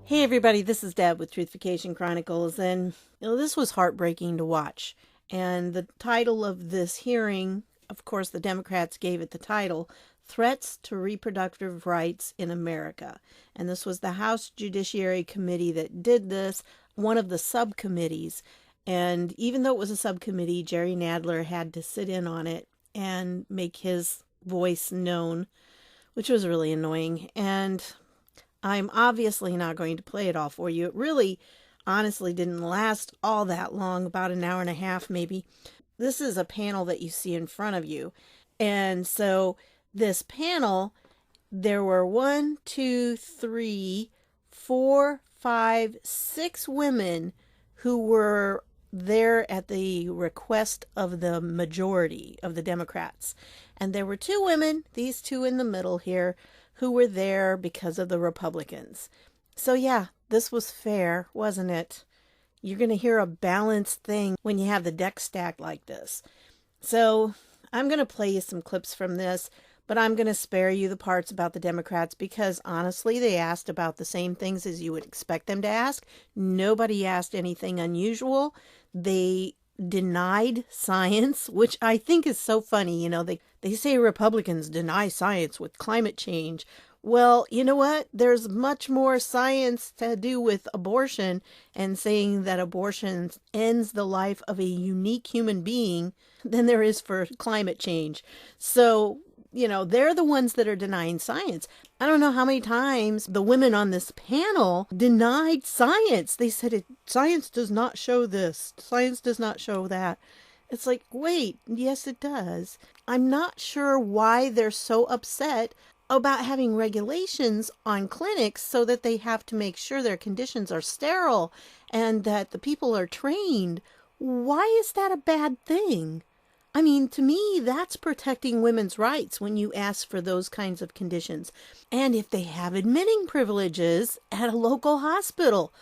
Hey everybody, this is Deb with Truthification Chronicles, and this was heartbreaking to watch. And the title of this hearing, of course, the Democrats gave it the title, Threats to Reproductive Rights in America. And this was the House Judiciary Committee that did this, one of the subcommittees. And even though it was a subcommittee, Jerry Nadler had to sit in on it and make his voice known, which was really annoying. And I'm obviously not going to play it all for you. It really, honestly, didn't last all that long, about an hour and a half maybe. This is a panel that you see in front of you. And so this panel, there were 1, 2, 3, 4, 5, 6 women who were there at the request of the majority of the Democrats. And there were 2 women, these 2 in the middle here, who were there because of the Republicans. So yeah, this was fair, wasn't it? You're going to hear a balanced thing when you have the deck stacked like this. So I'm going to play you some clips from this, but I'm going to spare you the parts about the Democrats because honestly, they asked about the same things as you would expect them to ask. Nobody asked anything unusual. They denied science, which I think is so funny. You know, they say Republicans deny science with climate change. Well, you know what? There's much more science to do with abortion and saying that abortion ends the life of a unique human being than there is for climate change. So, they're the ones that are denying science. I don't know how many times the women on this panel denied science. They said, science does not show this. Science does not show that. It's like, wait, yes, it does. I'm not sure why they're so upset about having regulations on clinics so that they have to make sure their conditions are sterile and that the people are trained. Why is that a bad thing? I mean, to me, that's protecting women's rights when you ask for those kinds of conditions. And if they have admitting privileges at a local hospital,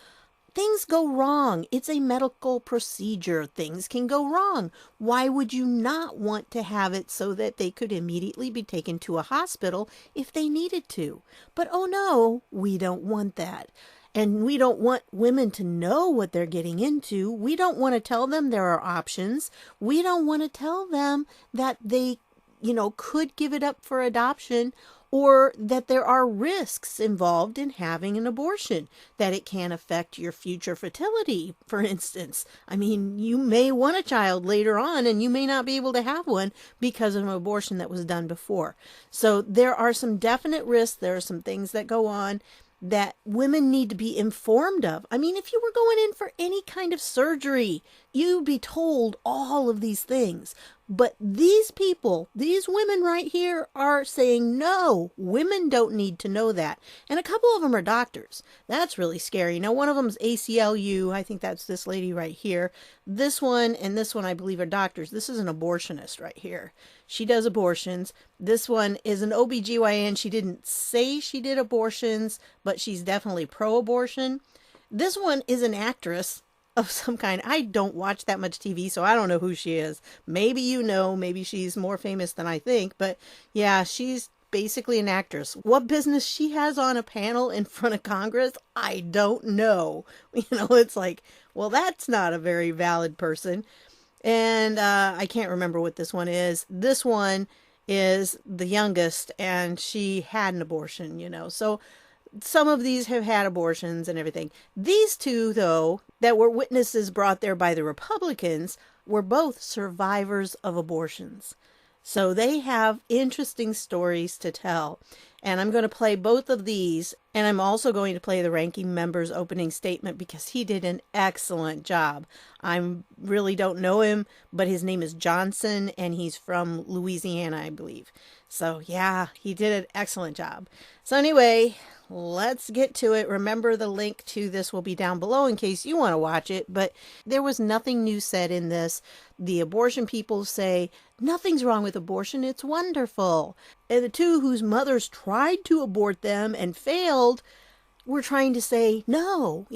things go wrong. It's a medical procedure. Things can go wrong. Why would you not want to have it so that they could immediately be taken to a hospital if they needed to? But oh no, we don't want that. And we don't want women to know what they're getting into. We don't want to tell them there are options. We don't want to tell them that they, could give it up for adoption or that there are risks involved in having an abortion, that it can affect your future fertility, for instance. I mean, you may want a child later on and you may not be able to have one because of an abortion that was done before. So there are some definite risks. There are some things that go on that women need to be informed of. I mean, if you were going in for any kind of surgery, you'd be told all of these things. But these people, these women right here are saying, no, women don't need to know that. And a couple of them are doctors. That's really scary. Now, one of them's ACLU. I think that's this lady right here. This one and this one, I believe, are doctors. This is an abortionist right here. She does abortions. This one is an OBGYN. She didn't say she did abortions, but she's definitely pro-abortion. This one is an actress of some kind. I don't watch that much TV, so I don't know who she is. Maybe maybe she's more famous than I think, but yeah, she's basically an actress. What business she has on a panel in front of Congress, I don't know. It's like, well, that's not a very valid person. And I can't remember what this one is. This one is the youngest, and she had an abortion, So some of these have had abortions and everything. These 2, though, that were witnesses brought there by the Republicans, were both survivors of abortions. So they have interesting stories to tell. And I'm going to play both of these. And I'm also going to play the ranking member's opening statement because he did an excellent job. I really don't know him, but his name is Johnson and he's from Louisiana, I believe. So yeah, he did an excellent job. So anyway, let's get to it. Remember, the link to this will be down below in case you want to watch it. But there was nothing new said in this. The abortion people say, nothing's wrong with abortion. It's wonderful. And the 2 whose mothers tried to abort them and failed were trying to say, no,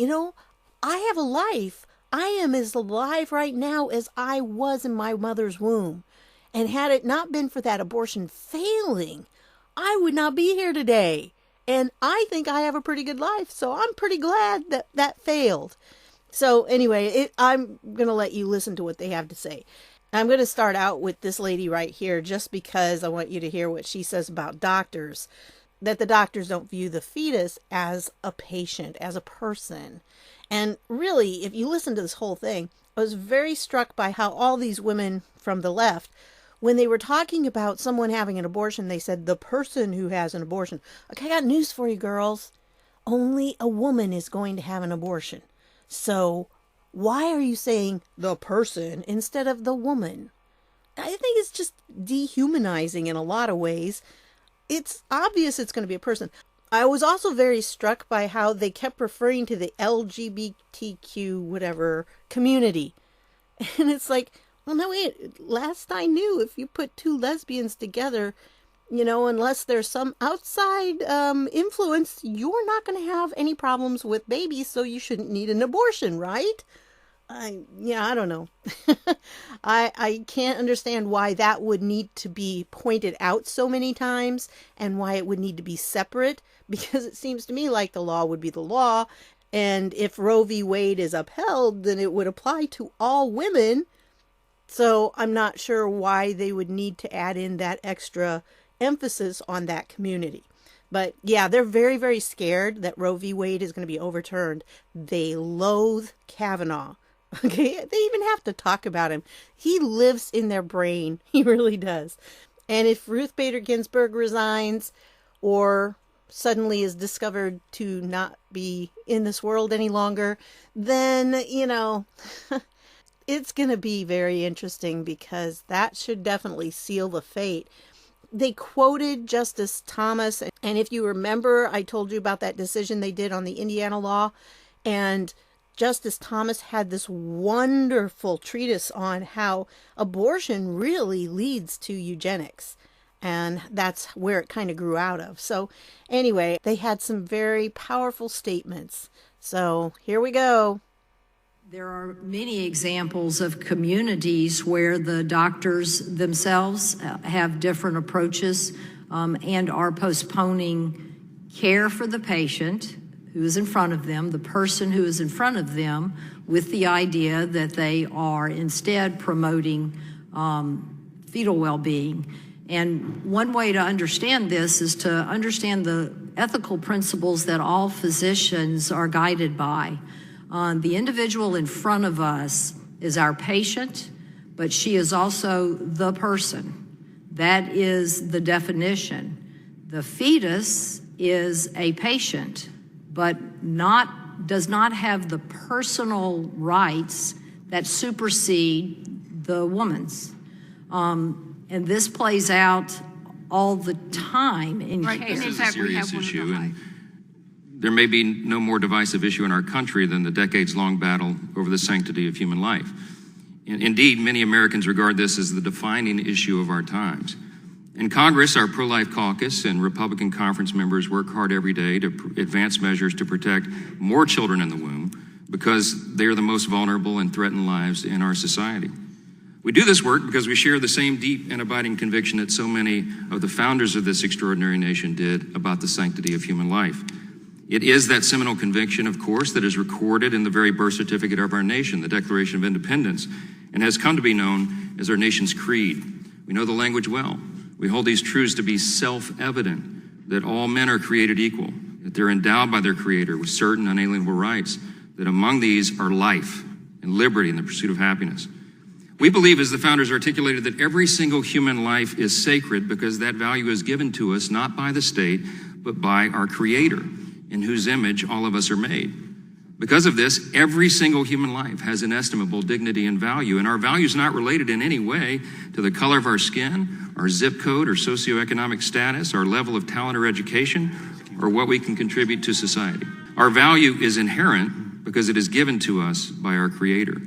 I have a life. I am as alive right now as I was in my mother's womb. And had it not been for that abortion failing, I would not be here today. And I think I have a pretty good life, so I'm pretty glad that that failed. So anyway, I'm going to let you listen to what they have to say. I'm going to start out with this lady right here just because I want you to hear what she says about doctors, that the doctors don't view the fetus as a patient, as a person. And really, if you listen to this whole thing, I was very struck by how all these women from the left, when they were talking about someone having an abortion, they said, the person who has an abortion. Okay, I got news for you, girls. Only a woman is going to have an abortion. So why are you saying the person instead of the woman? I think it's just dehumanizing in a lot of ways. It's obvious it's going to be a person. I was also very struck by how they kept referring to the LGBTQ whatever community. And it's like, well, no, wait, last I knew, if you put two lesbians together, unless there's some outside influence, you're not going to have any problems with babies, so you shouldn't need an abortion, right? I don't know. I can't understand why that would need to be pointed out so many times and why it would need to be separate, because it seems to me like the law would be the law. And if Roe v. Wade is upheld, then it would apply to all women. So I'm not sure why they would need to add in that extra emphasis on that community. But yeah, they're very, very scared that Roe v. Wade is going to be overturned. They loathe Kavanaugh. Okay, they even have to talk about him. He lives in their brain. He really does. And if Ruth Bader Ginsburg resigns or suddenly is discovered to not be in this world any longer, then, it's going to be very interesting, because that should definitely seal the fate. They quoted Justice Thomas. And if you remember, I told you about that decision they did on the Indiana law. And Justice Thomas had this wonderful treatise on how abortion really leads to eugenics. And that's where it kind of grew out of. So anyway, they had some very powerful statements. So here we go. There are many examples of communities where the doctors themselves have different approaches and are postponing care for the patient who is in front of them, the person who is in front of them, with the idea that they are instead promoting fetal well-being. And one way to understand this is to understand the ethical principles that all physicians are guided by. The individual in front of us is our patient, but she is also the person. That is the definition. The fetus is a patient, but does not have the personal rights that supersede the woman's. And this plays out all the time in care. This is a serious issue, and there may be no more divisive issue in our country than the decades-long battle over the sanctity of human life. Indeed, many Americans regard this as the defining issue of our times. In Congress, our pro-life caucus and Republican conference members work hard every day to advance measures to protect more children in the womb, because they are the most vulnerable and threatened lives in our society. We do this work because we share the same deep and abiding conviction that so many of the founders of this extraordinary nation did about the sanctity of human life. It is that seminal conviction, of course, that is recorded in the very birth certificate of our nation, the Declaration of Independence, and has come to be known as our nation's creed. We know the language well. We hold these truths to be self-evident, that all men are created equal, that they're endowed by their Creator with certain unalienable rights, that among these are life and liberty and the pursuit of happiness. We believe, as the founders articulated, that every single human life is sacred because that value is given to us not by the state, but by our Creator, in whose image all of us are made. Because of this, every single human life has inestimable dignity and value, and our value is not related in any way to the color of our skin, our zip code, or socioeconomic status, our level of talent or education, or what we can contribute to society. Our value is inherent because it is given to us by our Creator.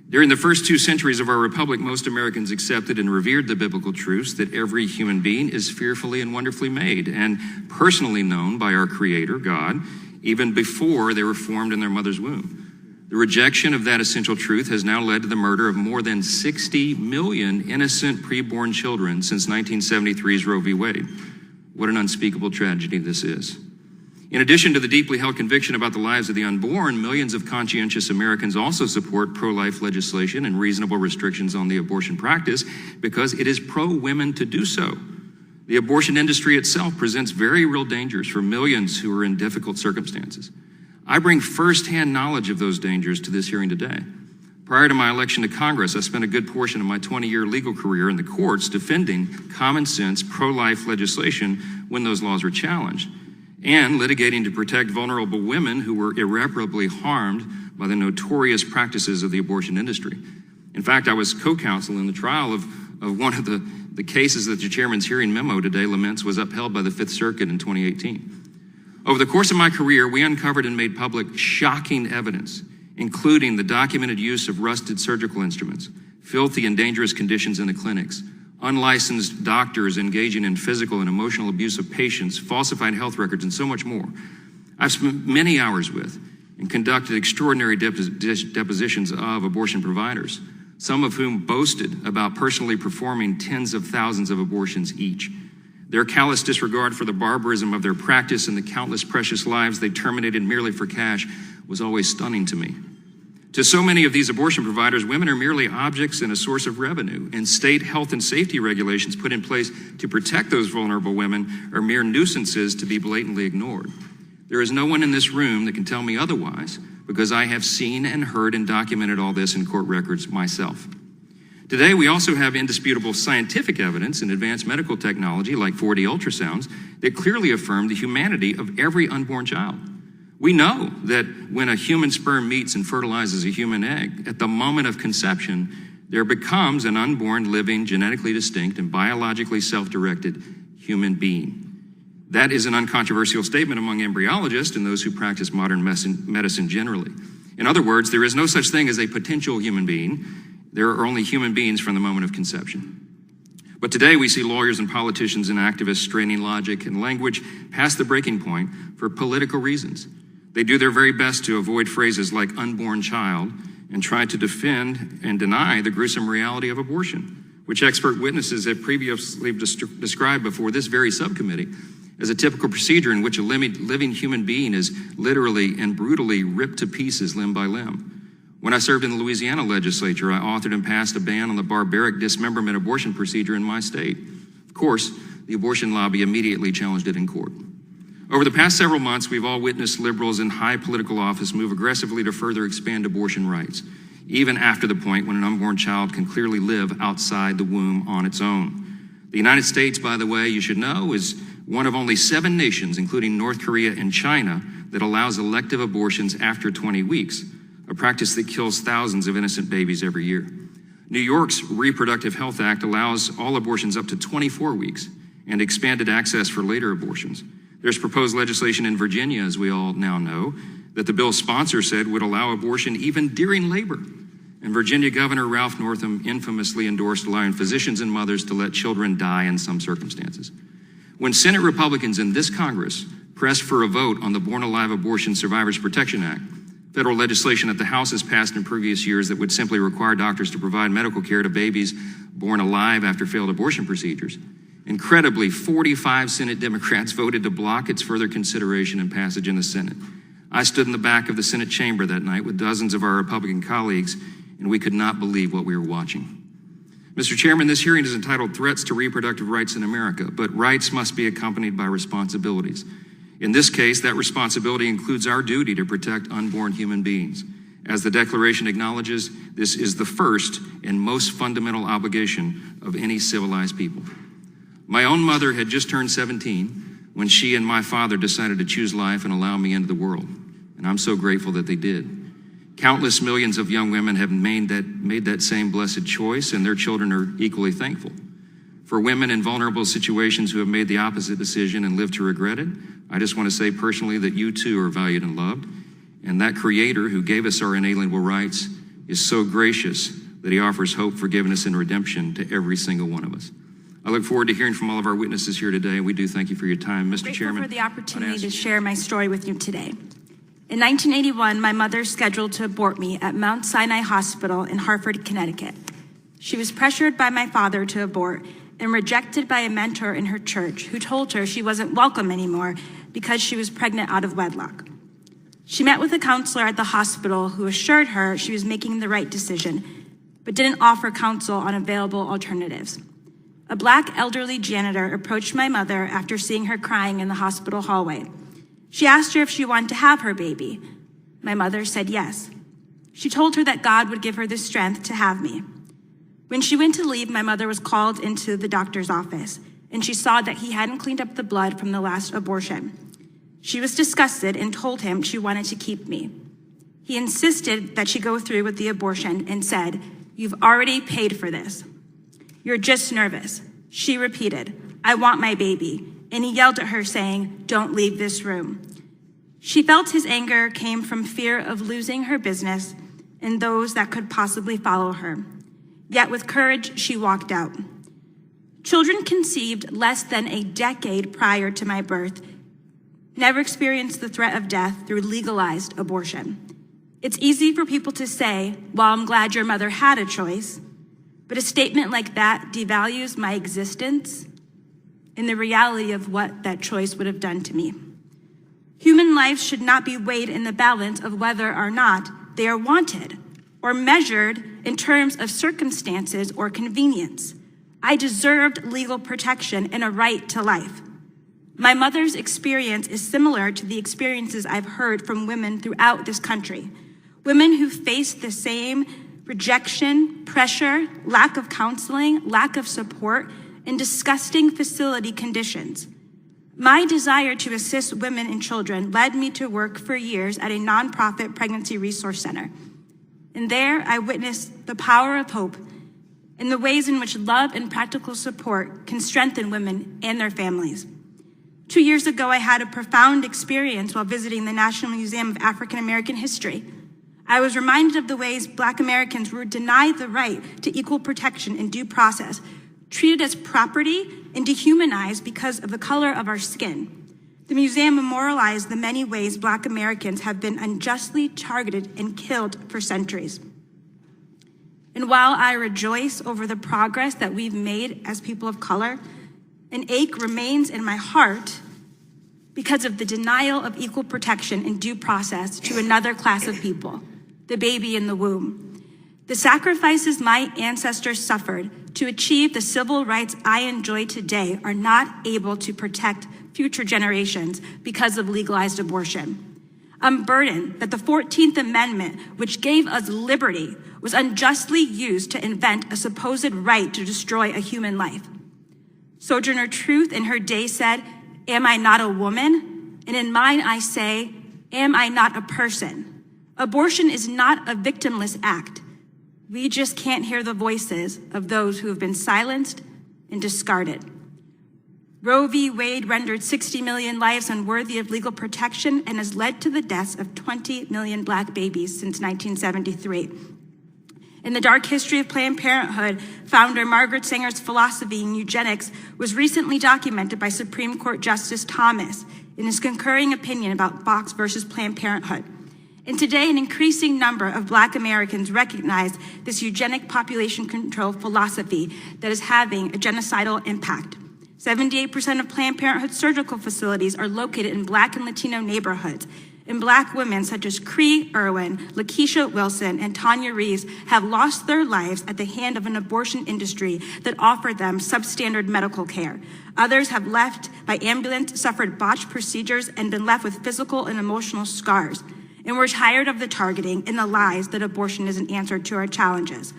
During the first 2 centuries of our republic, most Americans accepted and revered the biblical truths that every human being is fearfully and wonderfully made and personally known by our Creator, God, even before they were formed in their mother's womb. The rejection of that essential truth has now led to the murder of more than 60 million innocent preborn children since 1973's Roe v. Wade. What an unspeakable tragedy this is. In addition to the deeply held conviction about the lives of the unborn, millions of conscientious Americans also support pro-life legislation and reasonable restrictions on the abortion practice because it is pro-women to do so. The abortion industry itself presents very real dangers for millions who are in difficult circumstances. I bring firsthand knowledge of those dangers to this hearing today. Prior to my election to Congress, I spent a good portion of my 20-year legal career in the courts defending common sense pro-life legislation when those laws were challenged, and litigating to protect vulnerable women who were irreparably harmed by the notorious practices of the abortion industry. In fact, I was co-counsel in the trial of one of the cases that the chairman's hearing memo today laments was upheld by the Fifth Circuit in 2018. Over the course of my career, we uncovered and made public shocking evidence, including the documented use of rusted surgical instruments, filthy and dangerous conditions in the clinics, unlicensed doctors engaging in physical and emotional abuse of patients, falsified health records, and so much more. I've spent many hours with and conducted extraordinary depositions of abortion providers, some of whom boasted about personally performing tens of thousands of abortions each. Their callous disregard for the barbarism of their practice and the countless precious lives they terminated merely for cash was always stunning to me. To so many of these abortion providers, women are merely objects and a source of revenue, and state health and safety regulations put in place to protect those vulnerable women are mere nuisances to be blatantly ignored. There is no one in this room that can tell me otherwise, because I have seen and heard and documented all this in court records myself. Today, we also have indisputable scientific evidence and advanced medical technology like 4D ultrasounds that clearly affirm the humanity of every unborn child. We know that when a human sperm meets and fertilizes a human egg, at the moment of conception, there becomes an unborn, living, genetically distinct, and biologically self-directed human being. That is an uncontroversial statement among embryologists and those who practice modern medicine generally. In other words, there is no such thing as a potential human being. There are only human beings from the moment of conception. But today we see lawyers and politicians and activists straining logic and language past the breaking point for political reasons. They do their very best to avoid phrases like unborn child and try to defend and deny the gruesome reality of abortion, which expert witnesses have previously described before this very subcommittee as a typical procedure in which a living human being is literally and brutally ripped to pieces limb by limb. When I served in the Louisiana legislature, I authored and passed a ban on the barbaric dismemberment abortion procedure in my state. Of course, the abortion lobby immediately challenged it in court. Over the past several months, we've all witnessed liberals in high political office move aggressively to further expand abortion rights, even after the point when an unborn child can clearly live outside the womb on its own. The United States, by the way, you should know, is one of only 7 nations, including North Korea and China, that allows elective abortions after 20 weeks, a practice that kills thousands of innocent babies every year. New York's Reproductive Health Act allows all abortions up to 24 weeks and expanded access for later abortions. There's proposed legislation in Virginia, as we all now know, that the bill's sponsor said would allow abortion even during labor. And Virginia Governor Ralph Northam infamously endorsed allowing physicians and mothers to let children die in some circumstances. When Senate Republicans in this Congress pressed for a vote on the Born Alive Abortion Survivors Protection Act, federal legislation that the House has passed in previous years that would simply require doctors to provide medical care to babies born alive after failed abortion procedures, incredibly, 45 Senate Democrats voted to block its further consideration and passage in the Senate. I stood in the back of the Senate chamber that night with dozens of our Republican colleagues, and we could not believe what we were watching. Mr. Chairman, this hearing is entitled Threats to Reproductive Rights in America, but rights must be accompanied by responsibilities. In this case, that responsibility includes our duty to protect unborn human beings. As the Declaration acknowledges, this is the first and most fundamental obligation of any civilized people. My own mother had just turned 17 when she and my father decided to choose life and allow me into the world, and I'm so grateful that they did. Countless millions of young women have made that same blessed choice, and their children are equally thankful. For women in vulnerable situations who have made the opposite decision and live to regret it, I just want to say personally that you too are valued and loved, and that Creator who gave us our inalienable rights is so gracious that He offers hope, forgiveness, and redemption to every single one of us. I look forward to hearing from all of our witnesses here today. We do thank you for your time. Mr. Chairman. I'm grateful for the opportunity to share my story with you today. In 1981, my mother scheduled to abort me at Mount Sinai Hospital in Hartford, Connecticut. She was pressured by my father to abort and rejected by a mentor in her church who told her she wasn't welcome anymore because she was pregnant out of wedlock. She met with a counselor at the hospital who assured her she was making the right decision, but didn't offer counsel on available alternatives. A Black elderly janitor approached my mother after seeing her crying in the hospital hallway. She asked her if she wanted to have her baby. My mother said yes. She told her that God would give her the strength to have me. When she went to leave, my mother was called into the doctor's office, and she saw that he hadn't cleaned up the blood from the last abortion. She was disgusted and told him she wanted to keep me. He insisted that she go through with the abortion and said, "You've already paid for this. You're just nervous." She repeated, "I want my baby." And he yelled at her saying, "Don't leave this room." She felt his anger came from fear of losing her business and those that could possibly follow her. Yet with courage, she walked out. Children conceived less than a decade prior to my birth never experienced the threat of death through legalized abortion. It's easy for people to say, "Well, I'm glad your mother had a choice," but a statement like that devalues my existence and the reality of what that choice would have done to me. Human lives should not be weighed in the balance of whether or not they are wanted or measured in terms of circumstances or convenience. I deserved legal protection and a right to life. My mother's experience is similar to the experiences I've heard from women throughout this country, women who face the same rejection, pressure, lack of counseling, lack of support, and disgusting facility conditions. My desire to assist women and children led me to work for years at a nonprofit pregnancy resource center. And there I witnessed the power of hope and the ways in which love and practical support can strengthen women and their families. 2 years ago, I had a profound experience while visiting the National Museum of African American History. I was reminded of the ways Black Americans were denied the right to equal protection and due process, treated as property, and dehumanized because of the color of our skin. The museum memorialized the many ways Black Americans have been unjustly targeted and killed for centuries. And while I rejoice over the progress that we've made as people of color, an ache remains in my heart because of the denial of equal protection and due process to another class of people, the baby in the womb. The sacrifices my ancestors suffered to achieve the civil rights I enjoy today are not able to protect future generations because of legalized abortion. I'm burdened that the 14th Amendment, which gave us liberty, was unjustly used to invent a supposed right to destroy a human life. Sojourner Truth in her day said, "Am I not a woman?" And in mine I say, "Am I not a person?" Abortion is not a victimless act. We just can't hear the voices of those who have been silenced and discarded. Roe v. Wade rendered 60 million lives unworthy of legal protection and has led to the deaths of 20 million Black babies since 1973. In the dark history of Planned Parenthood, founder Margaret Sanger's philosophy in eugenics was recently documented by Supreme Court Justice Thomas in his concurring opinion about Fox versus Planned Parenthood. And today, an increasing number of Black Americans recognize this eugenic population control philosophy that is having a genocidal impact. 78% of Planned Parenthood surgical facilities are located in Black and Latino neighborhoods, and Black women such as Cree Irwin, Lakeisha Wilson, and Tanya Reeves have lost their lives at the hand of an abortion industry that offered them substandard medical care. Others have left by ambulance, suffered botched procedures, and been left with physical and emotional scars. And we're tired of the targeting and the lies that abortion is an answer to our challenges.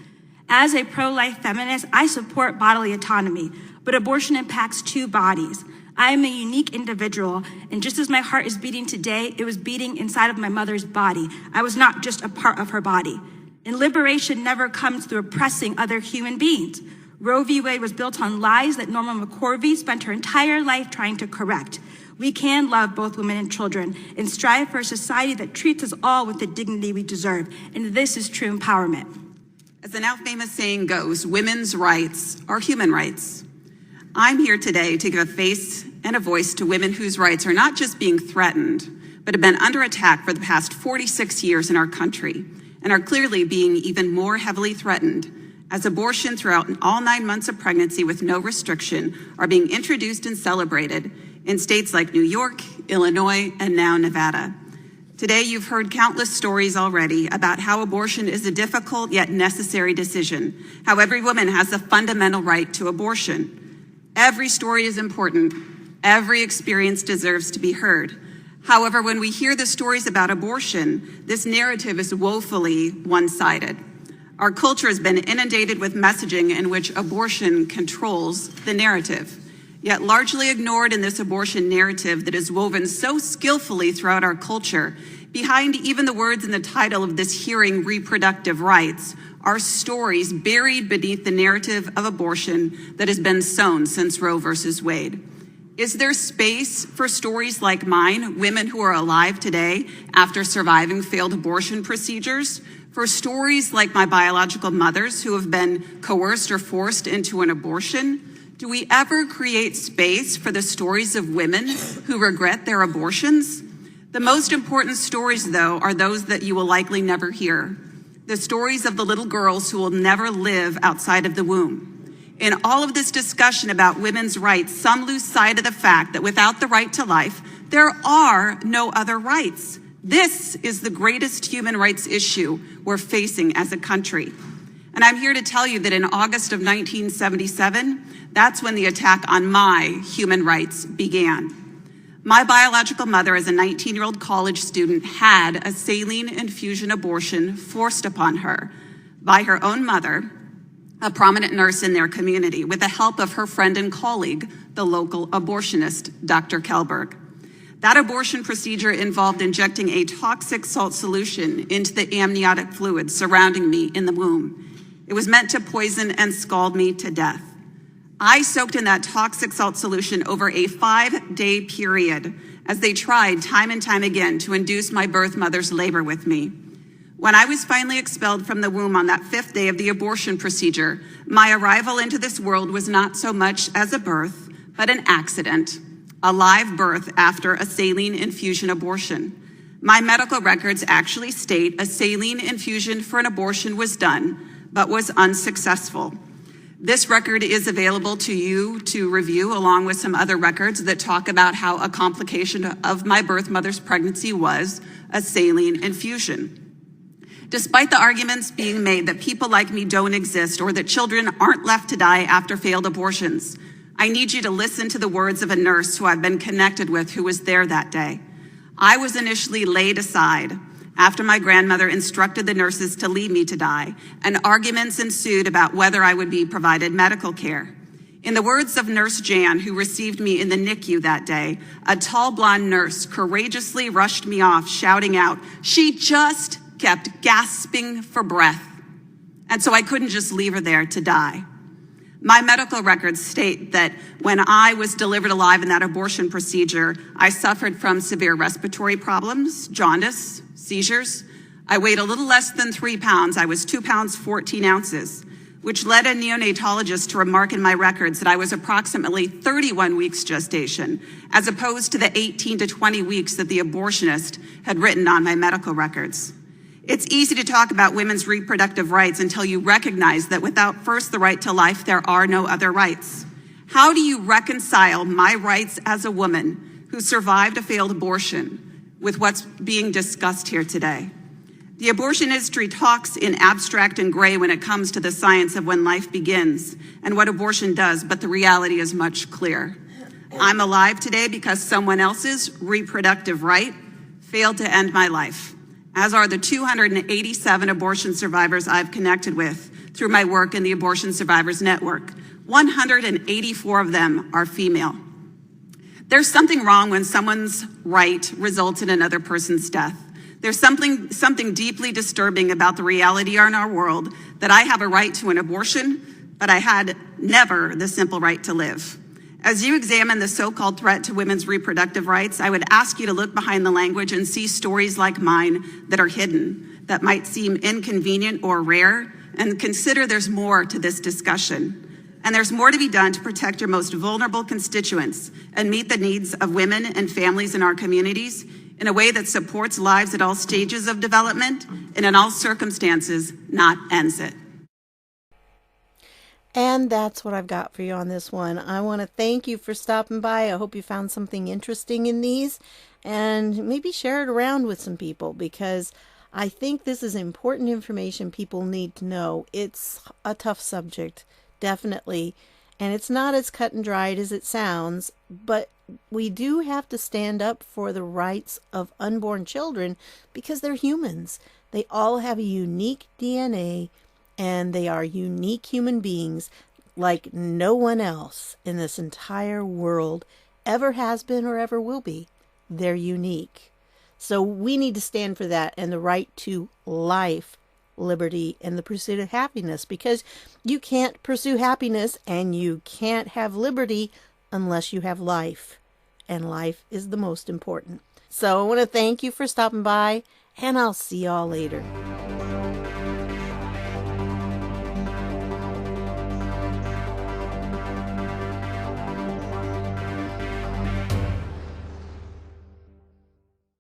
As a pro-life feminist, I support bodily autonomy, but abortion impacts two bodies. I am a unique individual, and just as my heart is beating today, it was beating inside of my mother's body. I was not just a part of her body. And liberation never comes through oppressing other human beings. Roe v. Wade was built on lies that Norma McCorvey spent her entire life trying to correct. We can love both women and children and strive for a society that treats us all with the dignity we deserve. And this is true empowerment. As the now famous saying goes, women's rights are human rights. I'm here today to give a face and a voice to women whose rights are not just being threatened, but have been under attack for the past 46 years in our country and are clearly being even more heavily threatened as abortion throughout all 9 months of pregnancy with no restriction are being introduced and celebrated in states like New York, Illinois, and now Nevada. Today, you've heard countless stories already about how abortion is a difficult yet necessary decision, how every woman has a fundamental right to abortion. Every story is important. Every experience deserves to be heard. However, when we hear the stories about abortion, this narrative is woefully one-sided. Our culture has been inundated with messaging in which abortion controls the narrative. Yet largely ignored in this abortion narrative that is woven so skillfully throughout our culture, behind even the words in the title of this hearing, reproductive rights, are stories buried beneath the narrative of abortion that has been sown since Roe versus Wade. Is there space for stories like mine, women who are alive today after surviving failed abortion procedures? For stories like my biological mothers who have been coerced or forced into an abortion? Do we ever create space for the stories of women who regret their abortions? The most important stories, though, are those that you will likely never hear. The stories of the little girls who will never live outside of the womb. In all of this discussion about women's rights, some lose sight of the fact that without the right to life, there are no other rights. This is the greatest human rights issue we're facing as a country. And I'm here to tell you that in August of 1977, that's when the attack on my human rights began. My biological mother, as a 19-year-old college student, had a saline infusion abortion forced upon her by her own mother, a prominent nurse in their community, with the help of her friend and colleague, the local abortionist, Dr. Kelberg. That abortion procedure involved injecting a toxic salt solution into the amniotic fluid surrounding me in the womb. It was meant to poison and scald me to death. I soaked in that toxic salt solution over a 5-day period as they tried time and time again to induce my birth mother's labor with me. When I was finally expelled from the womb on that 5th day of the abortion procedure, my arrival into this world was not so much as a birth, but an accident, a live birth after a saline infusion abortion. My medical records actually state a saline infusion for an abortion was done, but was unsuccessful. This record is available to you to review, along with some other records that talk about how a complication of my birth mother's pregnancy was a saline infusion. Despite the arguments being made that people like me don't exist or that children aren't left to die after failed abortions, I need you to listen to the words of a nurse who I've been connected with who was there that day. I was initially laid aside after my grandmother instructed the nurses to leave me to die, and arguments ensued about whether I would be provided medical care. In the words of Nurse Jan, who received me in the NICU that day, a tall blonde nurse courageously rushed me off, shouting out, "She just kept gasping for breath." And so I couldn't just leave her there to die. My medical records state that when I was delivered alive in that abortion procedure, I suffered from severe respiratory problems, jaundice, seizures. I weighed a little less than 3 pounds. I was 2 pounds, 14 ounces, which led a neonatologist to remark in my records that I was approximately 31 weeks gestation, as opposed to the 18 to 20 weeks that the abortionist had written on my medical records. It's easy to talk about women's reproductive rights until you recognize that without first the right to life, there are no other rights. How do you reconcile my rights as a woman who survived a failed abortion with what's being discussed here today? The abortion industry talks in abstract and gray when it comes to the science of when life begins and what abortion does, but the reality is much clearer. I'm alive today because someone else's reproductive right failed to end my life, as are the 287 abortion survivors I've connected with through my work in the Abortion Survivors Network. 184 of them are female. There's something wrong when someone's right results in another person's death. There's something deeply disturbing about the reality in our world that I have a right to an abortion, but I had never the simple right to live. As you examine the so-called threat to women's reproductive rights, I would ask you to look behind the language and see stories like mine that are hidden, that might seem inconvenient or rare, and consider there's more to this discussion. And there's more to be done to protect your most vulnerable constituents and meet the needs of women and families in our communities in a way that supports lives at all stages of development and in all circumstances, not ends it. And that's what I've got for you on this one. I want to thank you for stopping by. I hope you found something interesting in these, and maybe share it around with some people, because I think this is important information people need to know. It's a tough subject, definitely, and it's not as cut and dried as it sounds, but we do have to stand up for the rights of unborn children because they're humans. They all have a unique DNA, and they are unique human beings like no one else in this entire world ever has been or ever will be. They're unique. So we need to stand for that and the right to life, liberty, and the pursuit of happiness, because you can't pursue happiness and you can't have liberty unless you have life. And life is the most important. So I want to thank you for stopping by, and I'll see y'all later.